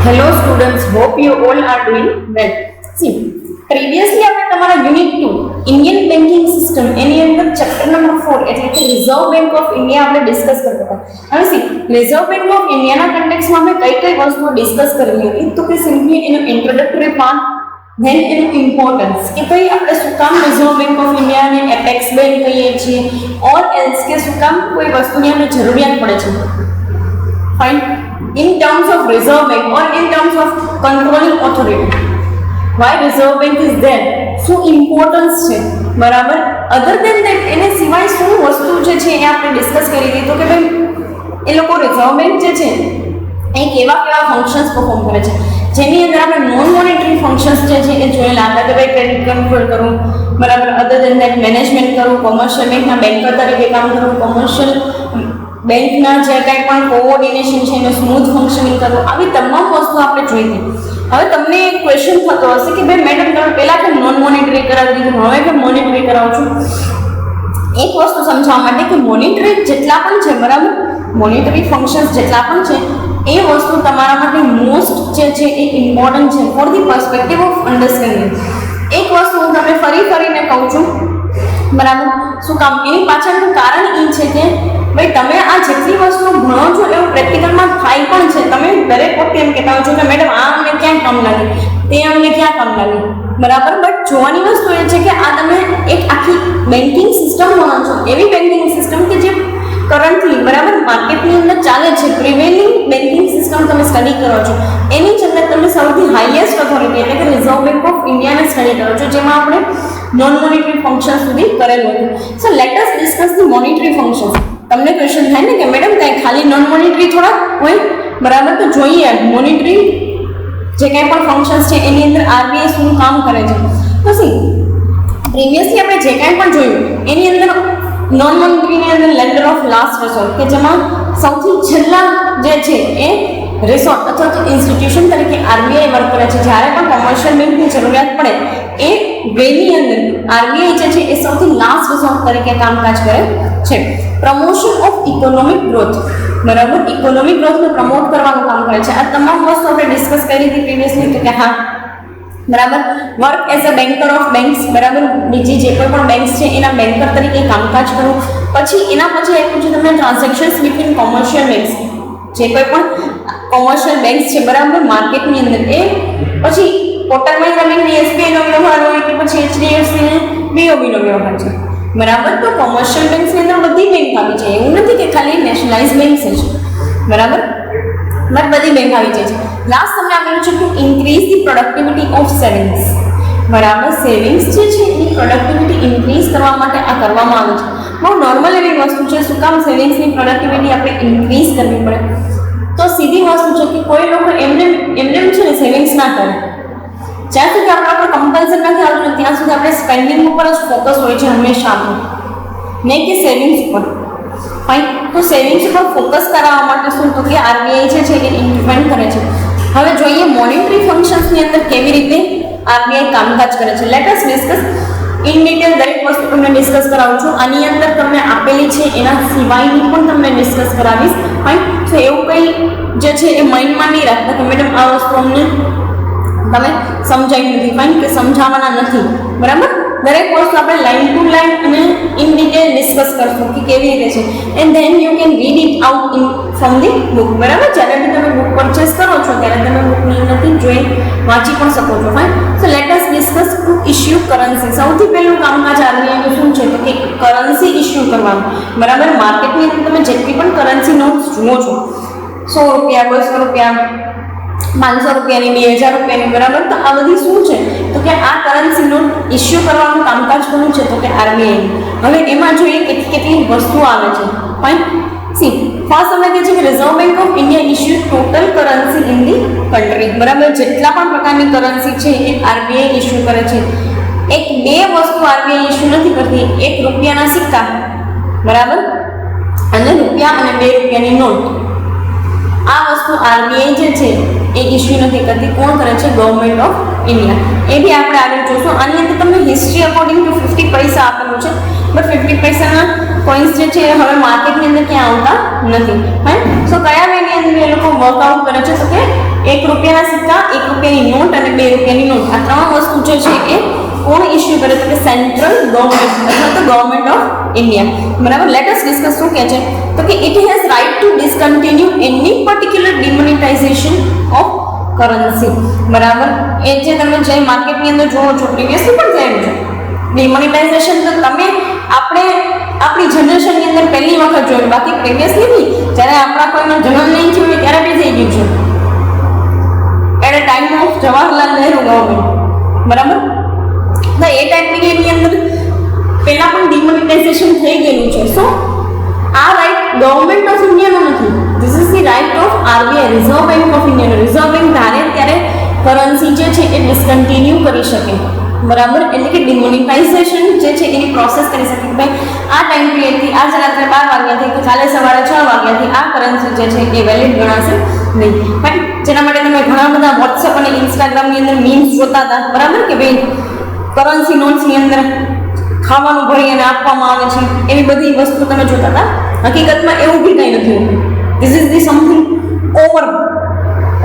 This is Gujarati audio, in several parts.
Hello students, hope you all are doing well. See, previously આપણે તમારા યુનિટ 2 ઇન્ડિયન બેન્કિંગ સિસ્ટમ એની અંદર ચેપ્ટર નંબર 4 એટલે કે રિઝર્વ બેંક ઓફ ઇન્ડિયા આપણે ડિસ્કસ કરતા હતા. હવે સી રિઝર્વ બેંક ઓફ ઇન્ડિયાના કન્ટેક્સમાં આપણે કઈ વસ્તુઓ ડિસ્કસ કરેલી હતી તો કે સિમ્પલી એનો ઇન્ટ્રોડક્ટરી પાર્ટ, ધેન એનું ઇમ્પોર્ટન્સ કે ભાઈ આપણે શું કામ રિઝર્વ બેંક ઓફ ઇન્ડિયાને એપેક્સ બેંક કહીએ છીએ ઓર એલ્સ કે શું કામ કોઈ વસ્તુની આપણે જરૂરિયાત પડે છે. Fine. In terms of Reserve Bank or in terms of controlling authority, why Reserve Bank is there, શું ઇમ્પોર્ટન્સ છે, બરાબર. અધર દેન દેટ એને સિવાય શું વસ્તુ જે છે એ આપણે ડિસ્કસ કરી હતી તો કે ભાઈ એ લોકો રિઝર્વ બેંક જે છે એ કેવા ફંક્શન્સ પરફોર્મ કરે છે, જેની અંદર આપણે નોન મોનેટરી ફંક્શન્સ જે છે એ જોયેલા હતા કે ભાઈ ક્રેડિટ કંટ્રોલ કરવું, બરાબર. અધર દેન દેટ મેનેજમેન્ટ કરવું, કોમર્શિયલ બેંકના બેન્કર તરીકે કામ કરવું, કોમર્શિયલ બેંકના જે કંઈ પણ કોઓર્ડિનેશન છે એનું સ્મૂથ ફંક્શનિંગ કરવું, આવી તમામ વસ્તુ આપણે જોઈ હતી. હવે તમને એક ક્વેશ્ચન થતો હશે કે ભાઈ મેડમ તમે પહેલાં કે નોન મોનેટરી કરાવી દીધું, હવે કે મોનેટરી કરાવું છું. એક વસ્તુ સમજવા માટે કે મોનેટરી જેટલા પણ છે, બરાબર, મોનેટરી ફંક્શન્સ જેટલા પણ છે એ વસ્તુ તમારા માટે મોસ્ટ જે છે એ ઇમ્પોર્ટન્ટ છે for the perspective of understanding. એક વસ્તુ હું તમને ફરીને કહું છું, બરાબર. શું કામ? એની પાછળનું કારણ એ છે કે ભાઈ તમે આ જેટલી વસ્તુ ભણો છો એવું પ્રેક્ટિકલમાં થાય પણ છે. તમે દરેક વખતે એમ કહેતા હો છો કે મેડમ આ અમને ક્યાં કામ લાગે, તે અમને ક્યાં કામ લાગે, બરાબર. બટ જોવાની વસ્તુ એ છે કે આ તમે એક આખી બેન્કિંગ સિસ્ટમ ભણો છો, એવી બેન્કિંગ સિસ્ટમ કે જે કરન્ટલી, બરાબર, માર્કેટની અંદર ચાલે છે, પ્રિવેલિંગ બેન્કિંગ સિસ્ટમ તમે સ્ટડી કરો છો. એની જ અંદર તમે સૌથી હાઈએસ્ટ ઓથોરિટી એટલે કે રિઝર્વ બેંક ઓફ ઇન્ડિયાને સ્ટડી કરો છો, જેમાં આપણે નોન મોનેટરી ફંક્શન સુધી કરેલું હતું. સો let us discuss the monetary function. તમને ક્વેશ્ચન થાય ને કે મેડમ કાંઈ ખાલી નોન મોનેટરી થોડા હોય, બરાબર. તો જોઈએ મોનેટરી જે કંઈ પણ ફંક્શન્સ છે એની અંદર આરબીઆઈ શું કામ કરે છે. તો સી પ્રીવિયસલી આપણે જે કાંઈ પણ જોયું એની અંદર નોન મોનેટરીની અંદર લેન્ડર ઓફ લાસ્ટ રિસોર્ટ કે જેમાં સૌથી છેલ્લા જે છે એ રિસોર્ટ અથવા તો ઇન્સ્ટિટ્યુશન તરીકે આરબીઆઈ વર્ક કરે છે. જ્યારે પણ કોમર્શિયલ બેંકની જરૂરિયાત પડે એ વેની અંદર આરબીઆઈ જે છે એ સૌથી લાસ્ટ રિસોર્ટ તરીકે કામકાજ કરે છે. પ્રમોશન ઓફ ઇકોનોમિક ગ્રોથ, બરાબર, ઇકોનોમિક ગ્રોથને પ્રમોટ કરવાનું કામ કરે છે. આ તમામ વસ્તુ આપણે ડિસ્કસ કરી હતી પ્રીવિયસલી તો કે હા, બરાબર. Work as a banker of banks, બરાબર, બીજી જે કોઈ પણ બેંક્સ છે એના બેન્કર તરીકે કામકાજ કરવું. પછી એના પછી આપ્યું છે તમને ટ્રાન્ઝેક્શન્સ બિટવીન કોમર્શિયલ બેંક્સ, જે કોઈ પણ કોમર્શિયલ બેંક્સ છે, બરાબર, માર્કેટની અંદર એ પછી કોટકમાં તમે એસબીઆઈનો વ્યવહાર હોય કે પછી એચડીએફસી બીઓબીનો વ્યવહાર છે, બરાબર. તો કોમર્શિયલ બેંક્સની અંદર બધી બેંક આવી જાય, એવું નથી કે ખાલી નેશનલાઇઝ બેંક્સ છે, બરાબર, બટ બધી બેંક આવી જાય છે. લાસ્ટ તમને આપેલું છે two increase the productivity of savings, બરાબર. સેવિંગ્સ જે છે એની પ્રોડક્ટિવિટી ઇન્ક્રીઝ કરવા માટે આ કરવામાં આવે છે. બહુ નોર્મલ એવી વસ્તુ છે. શું કામ સેવિંગ્સની પ્રોડક્ટિવિટી આપણે ઇન્ક્રીઝ કરવી પડે? તો સીધી વસ્તુ છે કે કોઈ લોકો એમને છે ને સેવિંગ્સ ના કરે. જ્યાં સુધી આપણા પર કમ્પલ્સન નથી આવતું ત્યાં સુધી આપણે સ્પેન્ડિંગ ઉપર જ ફોકસ હોય છે હંમેશા આપણું, નહીં કે સેવિંગ્સ ઉપર. ફાઇન. તો સેવિંગ્સ ઉપર ફોકસ કરાવવા માટે શું તો કે આરબીઆઈ જે છે એ ઇમ્પ્લિમેન્ટ કરે છે. હવે જોઈએ મોનેટરી ફંક્શન્સની અંદર કેવી રીતે આરબીઆઈ કામકાજ કરે છે. Late us discuss in detail. દરેક વસ્તુ તમને ડિસ્કસ કરાવું છું. આની અંદર તમને આપેલી છે એના સિવાયની પણ તમને ડિસ્કસ કરાવીશ. ફાઇન. તો એવું કંઈ જે છે એ માઇન્ડમાં નહીં રાખતા કે મેડમ આ વસ્તુ અમને તમે સમજાવી નથી. ફાઇન, કે સમજાવવાના નથી, બરાબર. દરેક વસ્તુ આપણે લાઈન ટુ લાઈન અને ઇન ડિટેલ ડિસ્કસ કરશું કે કેવી રીતે છે. And then you can read it out in from the book, બરાબર. જ્યારે બી તમે બુક પરચેસ કરો છો ત્યારે તમે બુકની અંદરથી જોઈ વાંચી પણ શકો છો. Fine. So let us discuss to issue currency. સૌથી પહેલું કામકાજ આરબીઆઈનું શું છે તો કે કરન્સી ઇશ્યુ કરવાનું, બરાબર. માર્કેટની અંદર તમે જેટલી પણ કરન્સી નોટ્સ જુઓ છો, 100 રૂપિયા, 200 રૂપિયા, 500 રૂપિયાની, 2000 રૂપિયાની, બરાબર. તો આ બધી શું છે તો કે આ કરન્સી નોટ ઇસ્યુ કરવાનું કામકાજ કોનું છે તો કે આરબીઆઈ. હવે એમાં જોઈએ કેટલી વસ્તુઓ આવે છે. ફાઇન. સી ફર્સ્ટ અમે કહે છે કે reserve bank of India issue total currency in the country, બરાબર. જેટલા પણ પ્રકારની કરન્સી છે એ આરબીઆઈ ઇસ્યુ કરે છે. એક બે વસ્તુ આરબીઆઈ ઇસ્યુ નથી કરતી, એક રૂપિયાના સિક્કા, બરાબર, અને રૂપિયા અને 2 રૂપિયાની નોટ. આ વસ્તુ આરબીઆઈ જે છે એ ઇસ્યુ નથી કરતી. કોણ કરે છે? Government of India. એ બી આપણે આગળ જોઈશું. આની અંદર તમને હિસ્ટ્રી અકોર્ડિંગ ટુ 50 પૈસા આપેલું છે, બટ 50 પૈસાના કોઈન્સ જે છે હવે માર્કેટની અંદર ક્યાં આવતા નથી. રાઈટ. સો કયા વેની અંદર એ લોકો વર્કઆઉટ કરે છે તો કે 1 રૂપિયાના સિક્કા, 1 રૂપિયાની નોટ અને 2 રૂપિયાની નોટ, આ ત્રણ વસ્તુ જે છે એ કોણ ઇસ્યુ કરે તો કે સેન્ટ્રલ ગવર્મેન્ટ અથવા તો ગવર્મેન્ટ ઓફ ઇન્ડિયા. બરાબર. લેટ અસ ડિસ્કસ શું કહે છે તો કે it has right to discontinue any particular demonetization of currency. બરાબર. એ જે તમે જે માર્કેટની અંદર જોવો છો પ્રીવિયસલી પણ થયેલું છે ડિમોનેટાઇઝેશન, તો તમે આપણી જનરેશનની અંદર પહેલી વખત જોયું, બાકી પ્રીવિયસલી નહીં, જ્યારે આપણા કોઈનો જન્મ નહીં થયો હોય ત્યારે બી થઈ ગયું છે at a time of Jawaharlal Nehru government. બરાબર. તો એ ટાઈમ પીરિયડની અંદર પહેલાં પણ ડિમોનેટાઇઝેશન થઈ ગયેલું છે. સો આ રાઇટ ગવર્મેન્ટ ઓફ ઇન્ડિયાનો નથી, this is the right of RBI, reserve bank of ઇન્ડિયાનો. રિઝર્વ બેંક ધારે ત્યારે કરન્સી જે છે એ ડિસકન્ટિન્યુ કરી શકે. બરાબર. એટલે કે ડિમોનેટાઇઝેશન જે છે એની પ્રોસેસ કરી શકે. ભાઈ આ ટાઈમ પીરિયડથી આજ રાત્રે 12 વાગ્યાથી કે કાલે સવારે 6 વાગ્યાથી આ કરન્સી જે છે એ વેલિડ ગણાશે નહીં. પણ જેના માટે તમે ઘણા બધા વોટ્સએપ અને ઇન્સ્ટાગ્રામની અંદર મીમ્સ જોતા હતા. બરાબર કે ભાઈ કરન્સી નોટ્સની અંદર ખાવાનું ભરી અને આપવામાં આવે છે, એવી બધી વસ્તુ તમે જોતા હતા. હકીકતમાં એવું બી કંઈ નથી હોતું. This is the something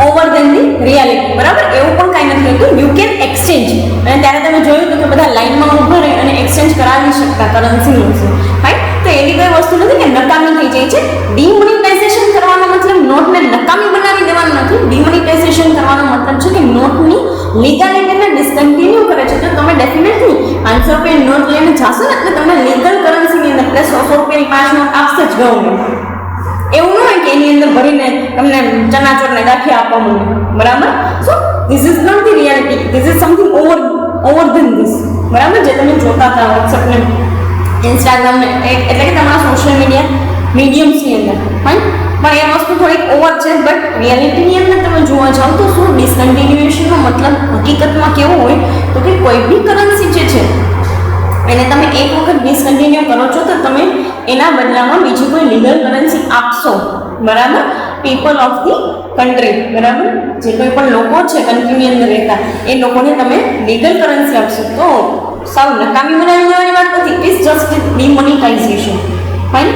over then the reality. બરાબર. એવું પણ કાંઈ નથી હોતું. You can exchange. અને ત્યારે તમે જોયું હતું કે બધા લાઇનમાં ઊભા રહી અને એક્સચેન્જ કરાવી શકતા કરન્સી નોટ્સ. રાઈટ. તો એવી કોઈ વસ્તુ નથી કે નકામી થઈ જાય છે. ડિમોનેટાઇઝેશન કરવાનો મતલબ નોટને નકામી બનાવી દેવાનો નથી. ડિમોનેટાઇઝેશન કરવાનો મતલબ છે કે નોટની લીગાલિટીને ડિસકન્ટિન્યુ કરે છે. તો તમે ડેફિનેટલી 500 રૂપિયાની નોટ લઈને જાશો ને એટલે તમને લીગલ કરન્સીની અંદર એટલે 100 રૂપિયાની 5 નોટ આપશે જ ગવર્મેન્ટ. એવું ન હોય કે એની અંદર ભરીને તમને ચનાચોરને ગાંઠિયા આપવા મળે. બરાબર. So this is not the reality, this is something over then this. બરાબર. જે તમે જોતા હતા વોટ્સએપને ઇન્સ્ટાગ્રામને એટલે કે તમારા સોશિયલ મીડિયમ્સની અંદર. ફાઇન. પણ એ વસ્તુ થોડીક ઓવર છે. બટ રિયાલિટીની અંદર તમે જોવા જાઓ તો શું ડિસકન્ટિન્યુએશનનો મતલબ હકીકતમાં કેવો હોય તો કે કોઈ બી કરન્સી જે છે એને તમે એક વખત ડિસકન્ટિન્યુ કરો છો તો તમે એના બદલામાં બીજી કોઈ લીગલ કરન્સી આપશો. બરાબર. People of the country. બરાબર. જે કોઈ પણ લોકો છે કન્ટ્રીની અંદર રહેતા એ લોકોને તમે લીગલ કરન્સી આપશો. તો સાવ નકામી બનાવી દેવાની વાત નથી. It is just demonetisation. Fine.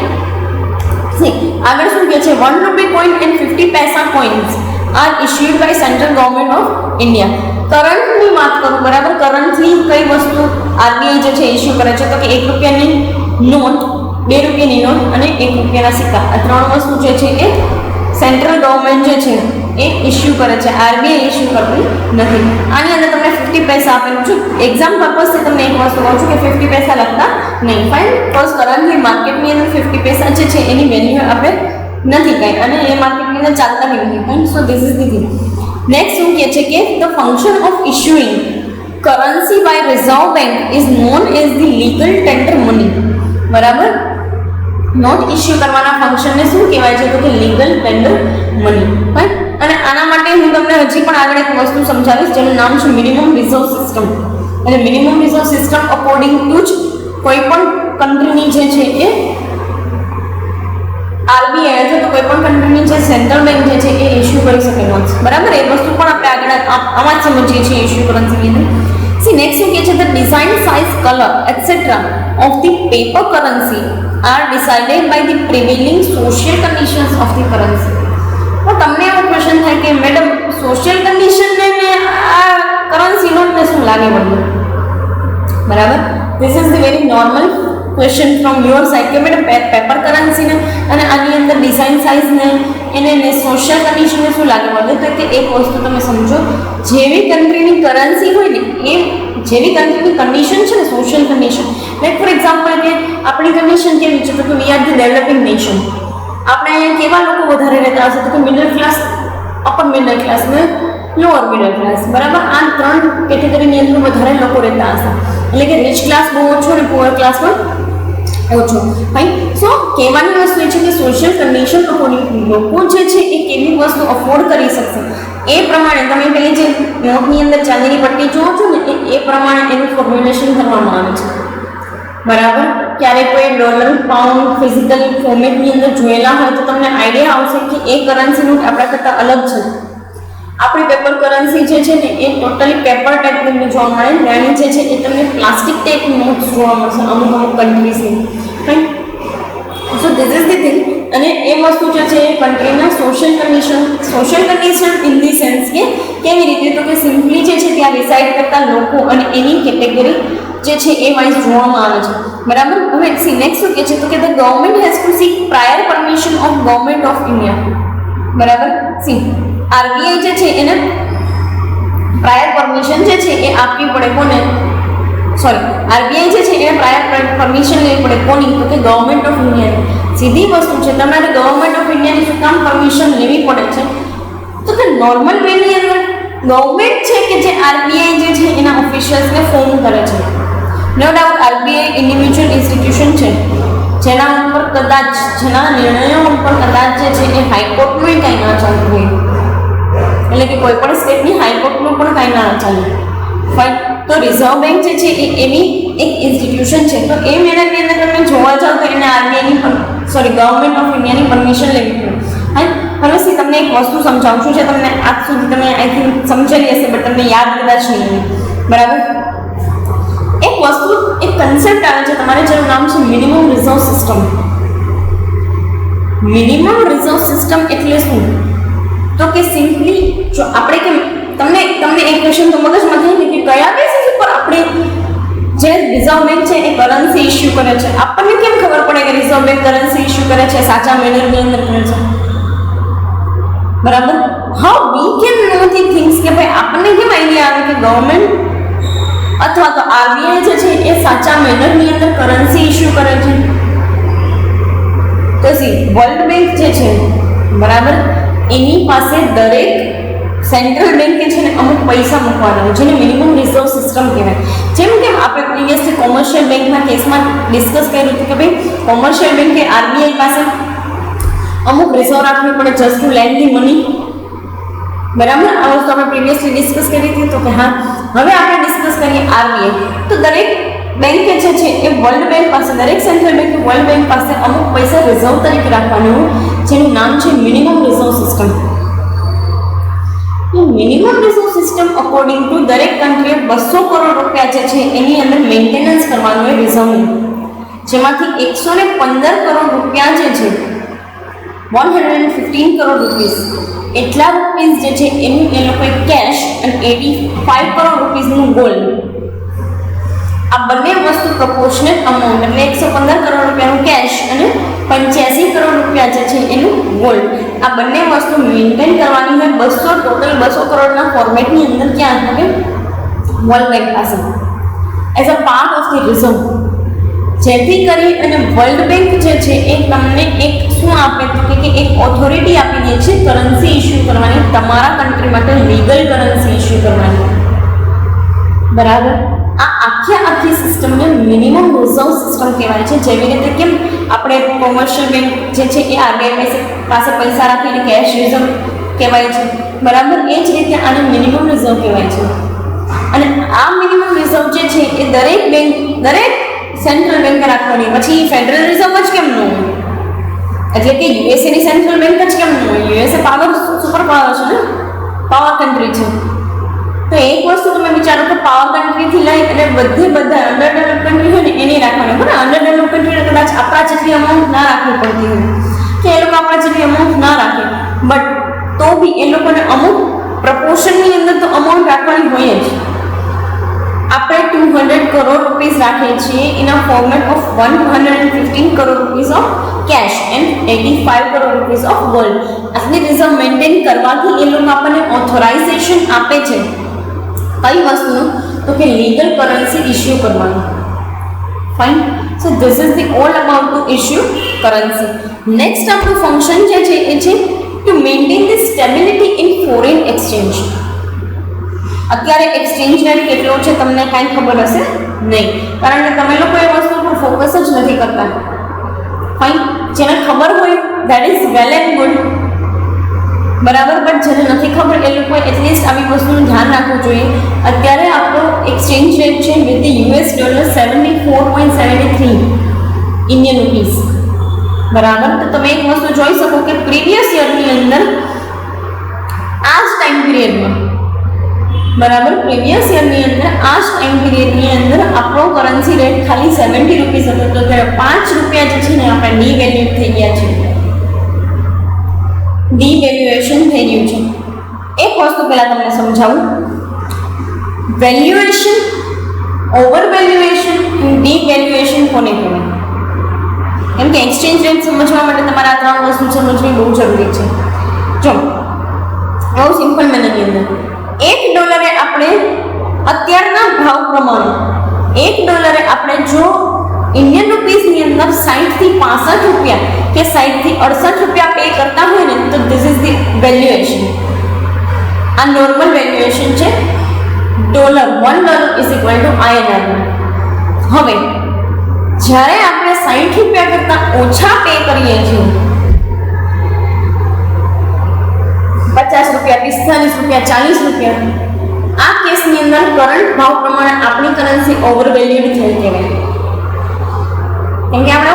આગળ શું કહે છે 1 રૂપી coin and 50 paise coins are issued by central government of India. કરંટની વાત કરું. બરાબર. કરન્ટલી કઈ વસ્તુ આરબીઆઈ જે છે ઇશ્યુ કરે છે તો કે 1 રૂપિયાની નોટ, 2 રૂપિયાની નોટ અને 1 રૂપિયાના સિક્કા, આ ત્રણ વસ્તુ જે છે એ સેન્ટ્રલ ગવર્મેન્ટ જે છે એ ઇશ્યુ કરે છે. આરબીઆઈ ઇશ્યુ કરતી નથી. આની અંદર તમને 50 પૈસા આપેલું છે. એક્ઝામ પર્પઝથી તમને એક વસ્તુ કહું છું કે 50 પૈસા લખતા નહીં. ફાઇન. બિકોઝ કરન્ટલી માર્કેટની અંદર 50 પૈસા જે છે એની વેલ્યુ આપણે નથી કંઈ અને એ માર્કેટની અંદર ચાલતા બી નથી. Fine. So this is the thing. Next શું કહે છે કે the function of issuing currency by reserve bank is known as the legal tender money. બરાબર. નોટ ઇશ્યુ કરવાના ફંક્શનને શું કહેવાય છે તો કે લીગલ ટેન્ડર મની. રાઈટ. અને આના માટે હું તમને હજી પણ આગળ એક વસ્તુ સમજાવીશ જેનું નામ છે મિનિમમ રિઝર્વ સિસ્ટમ. અને minimum reserve system according to જ કોઈ પણ કન્ટ્રીની જે છે એ આરબીઆઈ અથવા તો કોઈ પણ કન્ટ્રીની જે સેન્ટ્રલ બેંક જે છે એ ઇશ્યુ કરી શકે નોટ્સ. બરાબર. એ વસ્તુ પણ આપણે આગળ આમાં જ સમજીએ છીએ ઇશ્યુ કરન્સીની અંદર. સી નેક્સ્ટ શું કહે છે the design, size, colour etcetera of the paper currency are decided by the prevailing social conditions of the currency. તો તમને એવો ક્વેશ્ચન થાય કે મેડમ સોશિયલ કન્ડિશનને આ કરન્સી નોટને શું લાગે બધું? બરાબર. This is the very normal question from your side કે મેડમ પેપર કરન્સીને અને આની અંદર ડિઝાઇન સાઇઝને એને સોશિયલ કન્ડિશનને શું લાગે મળે તો કે એક વસ્તુ તમે સમજો, જેવી કન્ટ્રીની કરન્સી હોય ને એ જેવી કન્ટ્રીની કન્ડિશન છે ને social condition, like for example કે આપણી કન્ડિશન કેવી છે તો કે we are the developing nation. આપણે અહીંયા કેવા લોકો વધારે રહેતા હશે તો કે middle class, upper middle class ને લોઅર મિડલ ક્લાસ. બરાબર. આ ત્રણ કેટેગરીની અંદર વધારે લોકો રહેતા હશે. એટલે કે રિચ ક્લાસ બહુ ઓછો અને પુઅર ક્લાસ પણ ઓછો. ફાઇન. સો કહેવાની વસ્તુ એ છે કે સોશિયલ કન્ડિશન અકોર્ડિંગ લોકો જે છે એ કેવી વસ્તુ અફોર્ડ કરી શકશે એ પ્રમાણે તમે પેલી જે નોટની અંદર ચાંદીની પટ્ટી જુઓ છો ને એ પ્રમાણે એનું ફોર્મ્યુલેશન કરવામાં આવે છે. બરાબર. ક્યારેક કોઈ ડોલર, પાઉન્ડ ફિઝિકલ ફોર્મેટની અંદર જોયેલા હોય તો તમને આઈડિયા આવશે કે એ કરન્સી નોટ આપણા કરતાં અલગ છે. આપણી પેપર કરન્સી જે છે ને એ ટોટલી પેપર ટાઈપ તમને જોવા મળે. નાની જે છે એ તમને પ્લાસ્ટિક ટાઈપ નોટ્સ જોવા મળશે અમુક કન્ટ્રીઝની. Right. So this is the thing. અને એ વસ્તુ જે છે એ કન્ટ્રીના social condition in the sense કે કેવી રીતે, તો કે સિમ્પલી જે છે ત્યાં રિસાઇડ કરતા લોકો અને એની કેટેગરી જે છે એ વાઇઝ જોવામાં આવે છે, બરાબર. હવે સી નેક્સ્ટ શું કહે છે, તો કે the government has to seek prior permission of government of India, બરાબર. સી આરબીઆઈ જે છે એને પ્રાયર પરમિશન જે છે એ આપવી પડે કોને, સોરી આરબીઆઈ જે છે એને પ્રાયર પરમિશન લેવી પડે કોની, તો કે ગવર્મેન્ટ ઓફ ઇન્ડિયાની. સીધી વસ્તુ છે, તમારે ગવર્મેન્ટ ઓફ ઇન્ડિયાની શું કામ પરમિશન લેવી પડે છે, તો કે નોર્મલ વેની અંદર ગવર્મેન્ટ છે કે જે આરબીઆઈ જે છે એના ઓફિશિયલ્સને ફોર્મ કરે છે. No doubt RBI individual institution છે જેના ઉપર કદાચ જેના નિર્ણયો ઉપર કદાચ જે છે એ હાઈકોર્ટનું કંઈ ના ચાલતું હોય, એટલે કે કોઈ પણ સ્ટેટની હાઈકોર્ટનું પણ કાંઈ ના ચાલે. ફાઇન. તો રિઝર્વ બેંક જે છે એ એવી એક ઇન્સ્ટિટ્યુશન છે, તો એ મેળવની અંદર તમે જોવા જાઓ તો એને આરબીઆઈની ગવર્મેન્ટ ઓફ ઇન્ડિયાની પરમિશન લેવી પડે. હા, હવે સી તમને એક વસ્તુ સમજાવું છું જે તમને આજ સુધી તમે આઈ થિંક સમજેલી હશે બટ તમને યાદ કદાચ નહીં, બરાબર. એક વસ્તુ એક કન્સેપ્ટ આવે છે તમારે જેનું નામ છે minimum reserve system. Minimum reserve system એટલે શું, તો કે સિમ્પલી જો આપણે કે તમને એક ક્વેશ્ચન તો મગજમાં થાય ને કે કયા બેસિસ ઉપર આપણે જે રિઝર્વ બેંક છે એ કરન્સી ઇસ્યુ કરે છે, આપણને કેમ ખબર પડે કે રિઝર્વ બેંક કરન્સી ઇસ્યુ કરે છે સાચા મેનરની અંદર કરે છે, બરાબર. How we can know the things કે ભાઈ આપણને કેમ આઈડિયા આવે કે ગવર્મેન્ટ અથવા તો આરબીઆઈ જે છે એ સાચા મેનરની અંદર કરન્સી ઇસ્યુ કરે છે. તો સી વર્લ્ડ બેંક જે છે, બરાબર, એની પાસે દરેક સેન્ટ્રલ બેંકે છે ને અમુક પૈસા મૂકવાના હોય જેને મિનિમમ રિઝર્વ સિસ્ટમ કહેવાય. જેમ કે આપણે પ્રીવિયસલી કોમર્શિયલ બેંકના કેસમાં ડિસ્કસ કર્યું હતું કે ભાઈ કોમર્શિયલ બેંકે આરબીઆઈ પાસે અમુક રિઝર્વ રાખવી પડે just to land the money, બરાબર. આ વસ્તુ આપણે પ્રીવિયસલી ડિસ્કસ કરી હતી. તો કે હા, હવે આપણે ડિસ્કસ કરીએ આરબીઆઈ. તો દરેક બેંકે જે છે એ વર્લ્ડ બેંક પાસે, દરેક સેન્ટ્રલ બેંકે વર્લ્ડ બેંક પાસે અમુક પૈસા રિઝર્વ તરીકે રાખવાનું જેનું નામ છે minimum reserve system. Minimum reserve system according to દરેક કન્ટ્રીએ 200 કરોડ રૂપિયા જે છે એની અંદર મેન્ટેનન્સ કરવાનું હોય રિઝર્વનું, જેમાંથી 115 કરોડ રૂપિયા જે છે 115 કરોડ રૂપીસ એટલા રૂપીસ જે છે એનું એ લોકોએ કેશ અને 85 કરોડ રૂપીસનું ગોલ્ડ, આ બંને વસ્તુ પ્રપોર્શનેટ અમાઉન્ટ એટલે 115 કરોડ રૂપિયાનું કેશ અને 85 કરોડ રૂપિયા જે છે એનું ગોલ્ડ, આ બંને વસ્તુ મેન્ટેન કરવાની હોય 200 કરોડના ફોર્મેટની અંદર ક્યાં આવે વર્લ્ડ બેંક પાસે as a part of the reserve. જેથી કરી અને વર્લ્ડ બેંક જે છે એ તમને એક શું આપે તો કે એક ઓથોરિટી આપી દે છે કરન્સી ઇસ્યુ કરવાની, તમારા કન્ટ્રી માટે લીગલ કરન્સી ઇસ્યુ કરવાની, બરાબર. આ આખી સિસ્ટમને મિનિમમ રિઝર્વ સિસ્ટમ કહેવાય છે. જેવી રીતે કેમ આપણે કોમર્શિયલ બેંક જે છે એ આરબીઆઈ પાસે પૈસા રાખીને કેશ રિઝર્વ કહેવાય છે, બરાબર. એ જ રીતે આને મિનિમમ રિઝર્વ કહેવાય છે. અને આ મિનિમમ રિઝર્વ જે છે એ દરેક સેન્ટ્રલ બેંકે રાખવાની. પછી ફેડરલ રિઝર્વ જ કેમ ન હોય, એટલે કે યુએસએની સેન્ટ્રલ બેંક જ કેમ ન હોય, યુએસએ સુપર પાવર છે ને, પાવર કન્ટ્રી છે. તો એક વસ્તુ તમે વિચારો કે પાવર કન્ટ્રીથી લઈ અને બધા અંડર ડેવલપ કન્ટ્રી હોય ને એની રાખવાની, બરાબર. અંડર ડેવલપ કન્ટ્રીને કદાચ આપણા જેટલી અમાઉન્ટ ના રાખવી પડતી હોય કે એ લોકો આપણા જેટલી અમાઉન્ટ ના રાખે, બટ તો બી એ લોકોને અમુક પ્રપોર્શનની અંદર તો અમાઉન્ટ રાખવાની હોય જ. આપણે 200 કરોડ રૂપીસ રાખીએ છીએ in a format of 115 crore rupees of cache and 85 crore rupees of gold. આટલી રિઝર્વ મેન્ટેન કરવાથી એ લોકો આપણને ઓથોરાઇઝેશન આપે છે કઈ વસ્તુનું, તો કે લીગલ કરન્સી ઇસ્યુ કરવાનું. Fine. So this is the all about to issue currency. Next આપણું ફંક્શન જે છે એ છે to maintain the stability in foreign exchange. અત્યારે એક્સચેન્જ રેટ કેટલો છે તમને કાંઈ ખબર હશે નહીં, કારણ કે તમે લોકો એ વસ્તુ પર ફોકસ જ નથી કરતા. ફાઇન. જેને ખબર હોય that is well and good, બરાબર. બટ જેને નથી ખબર એ લોકોએ એટલીસ્ટ આવી વસ્તુનું ધ્યાન રાખવું જોઈએ. અત્યારે આપણો એક્સચેન્જ રેટ છે with the US dollar 74.73 Indian rupees, બરાબર. તો તમે એક વસ્તુ જોઈ શકો કે પ્રીવિયસ યરની અંદર આ જ ટાઈમ પીરિયડમાં, બરાબર, પ્રીવિયસ યરની અંદર આ જ ટાઈમ પીરિયડની અંદર આપણો કરન્સી રેટ ખાલી 70 રૂપીસ હતો. તો ત્યારે 5 રૂપિયા જે છે ને આપણે ડીવેલ્યુડ થઈ ગયા છે, ડિવેલ્યુએશન થઈ રહ્યું છે. એક વસ્તુ પહેલા તમને સમજાવું, વેલ્યુએશન, ઓવરવેલ્યુએશન અને ડિવેલ્યુએશન કોને કહેવાય? કેમ કે એક્સચેન્જ રેટ સમજવા માટે તમારે આ ત્રણ વસ્તુ સમજવી બહુ જરૂરી છે. જો બહુ સિમ્પલ મેનરની અંદર $1 આપણે અત્યારના ભાવ પ્રમાણે $1 આપણે જો ઇન્ડિયન રૂપીસની અંદર 60 થી 65 રૂપિયા કે 60 થી 68 રૂપિયા પે કરતા હોય ને તો ધીસ ઇઝ ધી વેલ્યુએશન. આ નોર્મલ વેલ્યુએશન છે. $1 ઇઝ ઇક્વલ ટુ INR. હવે જ્યારે આપણે 60 રૂપિયા કરતા ઓછા પે કરીએ છીએ, 50 રૂપિયા, 45 રૂપિયા, 40 રૂપિયા, આ કેસની અંદર કરંટ ભાવ પ્રમાણે આપણી કરન્સી ઓવરવેલ્યુડ થઈ કહેવાય. કેમ કે આપણે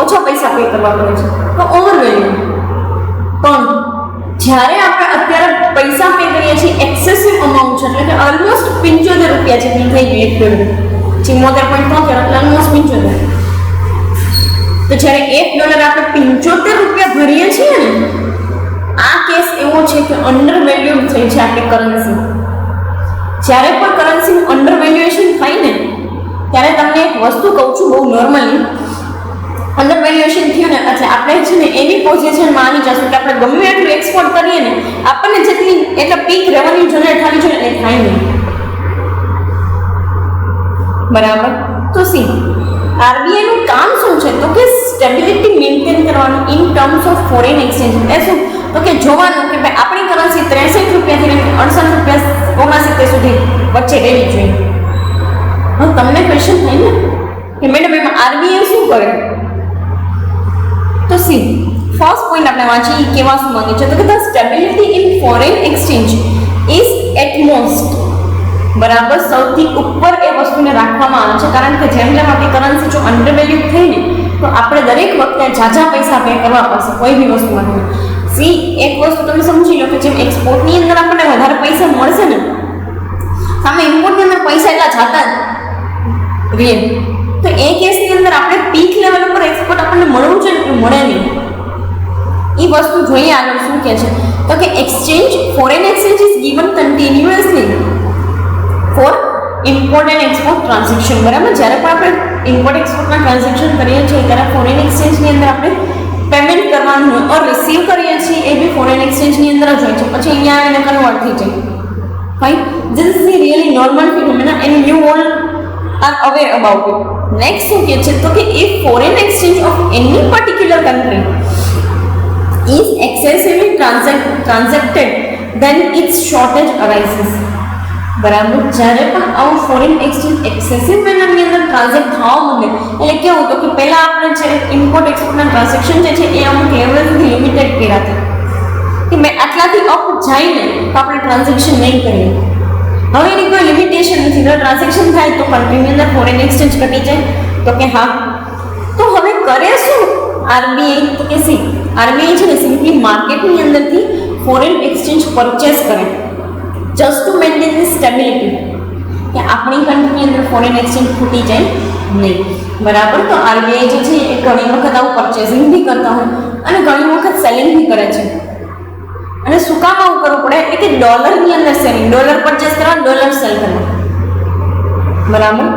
ઓછા પૈસા પે કરવા પડે છે તો ઓવરવેલ્યુડ. પણ જ્યારે આપણે અત્યારે પૈસા પે કરીએ છીએ એક્સેસિવ અમાઉન્ટ છે, એટલે કે ઓલમોસ્ટ 75 રૂપિયા જેટલું થઈ ગયું $1. 74.73 એટલે ઓલમોસ્ટ 75. તો જ્યારે $1 આપણે 75 રૂપિયા ભરીએ છીએ ને, આ કેસ એવો છે કે અંડર વેલ્યુડ થઈ છે આપણી કરન્સી. જ્યારે પણ કરન્સીનું અંડર વેલ્યુએશન થાય ને ત્યારે તમને એક વસ્તુ કહું છું બહુ નોર્મલી, અંડર વેલ્યુએશન થયું ને એટલે આપણે છે ને એવી પોઝિશનમાં આવી જશું કે આપણે ગમે એટલું એક્સપોર્ટ કરીએ ને આપણને જેટલી એટલે પીક રેવન્યુ જનરેટ થવી જોઈએ એ થાય નહીં. બરાબર? તો સી RBI નું કામ શું છે? તો કે સ્ટેબિલિટી મેન્ટેન કરવાનું in terms of foreign exchange. એ શું? તો કે જોવાનું કે ભાઈ આપણી કરન્સી 63 રૂપિયાથી લઈને 68 રૂપિયા 69 સુધી વચ્ચે રહેવી જોઈએ. હવે તમને ક્વેશ્ચન થાય ને કે મેડમ એમાં RBI શું કરે? તો સી ફર્સ્ટ પોઈન્ટ આપણે વાંચીએ કેવા શું માંગે છે. તો કે the stability in foreign exchange is at most, બરાબર, સૌથી ઉપર એ વસ્તુને રાખવામાં આવે છે. કારણ કે જેમ જેમ આપણી કરન્સી જો અંડરવેલ્યુ થઈ ને તો આપણે દરેક વખતે ઝાઝા પૈસા પે કરવા પડશે કોઈ બી વસ્તુ માટે. સી એક વસ્તુ તમે સમજી લો કે જેમ એક્સપોર્ટની અંદર આપણને વધારે પૈસા મળશે ને, સામે ઇમ્પોર્ટની અંદર પૈસા એટલા જાતા જ રહે, તો એ કેસની અંદર આપણે પીક લેવલ ઉપર એક્સપોર્ટ આપણને મળવું છે ને મળે નહીં. એ વસ્તુ જોઈએ આગળ શું કહે છે. તો કે exchange, foreign exchange is given continuously for import and export transaction. બરાબર? જ્યારે પણ આપણે ઇમ્પોર્ટ એક્સપોર્ટના ટ્રાન્ઝેક્શન કરીએ છીએ ત્યારે ફોરેન એક્સચેન્જની અંદર આપણે પેમેન્ટ કરવાનું હોય ઓર રિસીવ કરીએ છીએ એ બી ફોરેન એક્સચેન્જની અંદર જ હોય છે. પછી અહીંયા આવીને કન્વર્ટ થઈ જાય. Fine, this is the really normal phenomena and you all are aware about it. Next શું કહે છે? તો કે if foreign exchange of any particular country is excessively transacted then its shortage arises. બરાબર? જ્યારે પણ આવું ફોરેન એક્સચેન્જ એક્સેસિવ મેનરની અંદર ટ્રાન્ઝેક્ટ થવા માંડે એટલે કેવું તો કે પહેલાં આપણે જે ઇમ્પોર્ટ એક્સપોર્ટના ટ્રાન્ઝેક્શન જે છે એ અમુક લેવલ સુધી લિમિટેડ કર્યા હતા કે મેં આટલાથી અપ જાય ને તો આપણે ટ્રાન્ઝેક્શન નહીં કરીએ. હવે એની કોઈ લિમિટેશન નથી. જો ટ્રાન્ઝેક્શન થાય તો કન્ટ્રીની અંદર ફોરેન એક્સચેન્જ ઘટી જાય. તો કે હા, તો હવે કરે શું RBI? તો કે સી RBI છે ને સિમ્પલી માર્કેટની અંદરથી ફોરેન એક્સચેન્જ પરચેસ કરે just two maintain the stability, કે આપણી કન્ટ્રીની અંદર ફોરેન એક્સચેન્જ ખૂટી જાય નહીં. બરાબર? તો RBI જે છે એ ઘણી વખત આવું પરચેસિંગ બી કરતા હોય અને ઘણી વખત સેલિંગ બી કરે છે. અને શું કામ આવું કરવું પડે? એટલે કે ડોલરની અંદર સેલિંગ, ડોલર પરચેસ કરવા, ડોલર સેલ કરવા. બરાબર?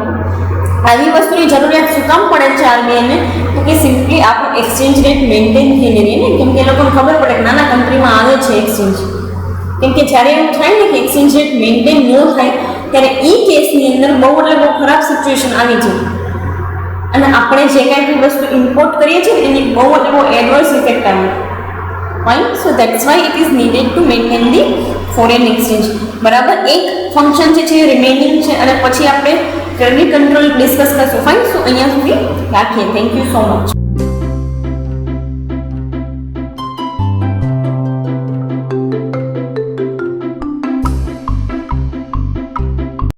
આવી વસ્તુની જરૂરિયાત શું કામ પડે છે RBI ને? તો કે સિમ્પલી આપણો એક્સચેન્જ રેટ મેન્ટેન થઈને રહે ને, કેમ કે એ લોકોને ખબર પડે કે નાના કન્ટ્રીમાં આવે છે એક્સચેન્જ. કેમ કે જ્યારે એવું થાય ને કે એક્સચેન્જ રેટ મેન્ટેન ન થાય ત્યારે એ કેસની અંદર બહુ એટલે બહુ ખરાબ સિચ્યુએશન આવી જાય અને આપણે જે કાંઈ બી વસ્તુ ઇમ્પોર્ટ કરીએ છીએ એની બહુ એટલે બહુ એડવર્સ ઇફેક્ટ આવે. Fine, so that's why it is needed two maintain the foreign exchange. બરાબર? એક ફંક્શન જે છે એ રિમેનિંગ છે અને પછી આપણે ક્રેડિટ કંટ્રોલ ડિસ્કસ કરશું. ફાઇન, સો અહીંયા સુધી રાખીએ. Thank you so much.